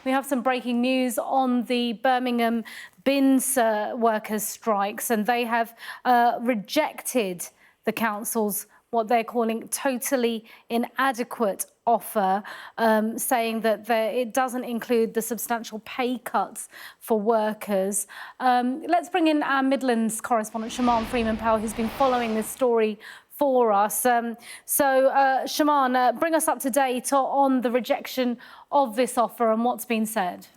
We have some breaking news on the Birmingham bins workers' strikes, and they have rejected the council's what they're calling totally inadequate offer, saying that it doesn't include the substantial pay cuts for workers. Let's bring in our Midlands correspondent, Freeman-Powell, who's been following this story for us. Shaman, bring us up to date on the rejection of this offer and what's been said.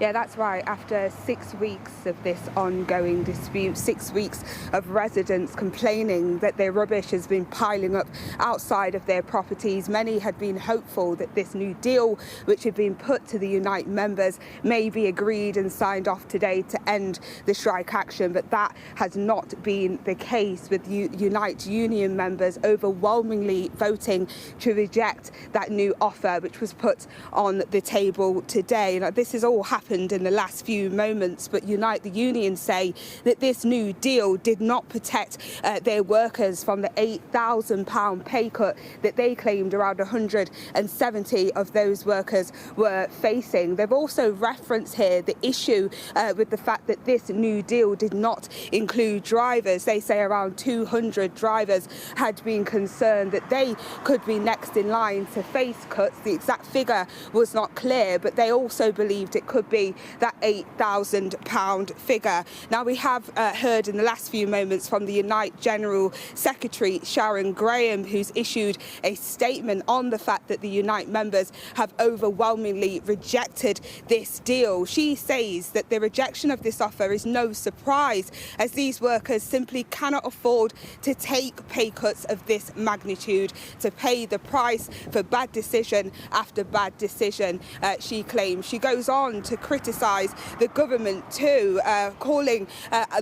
Yeah, that's right. After 6 weeks of this ongoing dispute, 6 weeks of residents complaining that their rubbish has been piling up outside of their properties, many had been hopeful that this new deal, which had been put to the Unite members, may be agreed and signed off today to end the strike action. But that has not been the case, with Unite union members overwhelmingly voting to reject that new offer, which was put on the table today. Now, this has all happened in the last few moments, but Unite the Union say that this new deal did not protect their workers from the £8,000 pay cut that they claimed around 170 of those workers were facing. They've also referenced here the issue with the fact that this new deal did not include drivers. They say around 200 drivers had been concerned that they could be next in line to face cuts. The exact figure was not clear, but they also believed it could be that £8,000 figure. Now, we have heard in the last few moments from the Unite General Secretary, Sharon Graham, who's issued a statement on the fact that the Unite members have overwhelmingly rejected this deal. She says that the rejection of this offer is no surprise, as these workers simply cannot afford to take pay cuts of this magnitude, to pay the price for bad decision after bad decision, she claims. She goes on to criticise the government too, calling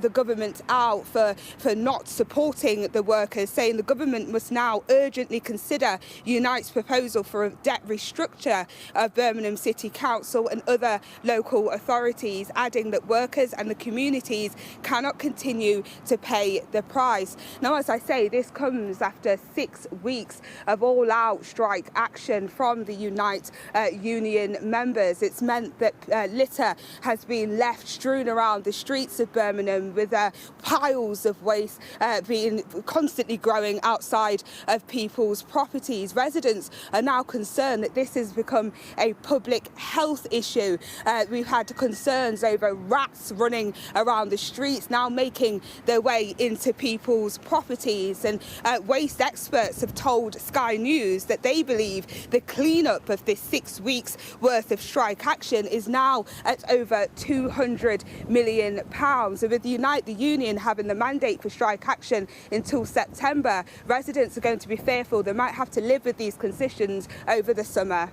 the government out for not supporting the workers, saying the government must now urgently consider Unite's proposal for a debt restructure of Birmingham City Council and other local authorities, adding that workers and the communities cannot continue to pay the price. Now, as I say, this comes after 6 weeks of all-out strike action from the Unite union members. It's meant that litter has been left strewn around the streets of Birmingham, with piles of waste being constantly growing outside of people's properties. Residents are now concerned that this has become a public health issue. We've had concerns over rats running around the streets, now making their way into people's properties. And waste experts have told Sky News that they believe the clean-up of this 6 weeks worth of strike action is now at over £200 million. And with Unite the Union having the mandate for strike action until September, residents are going to be fearful they might have to live with these conditions over the summer.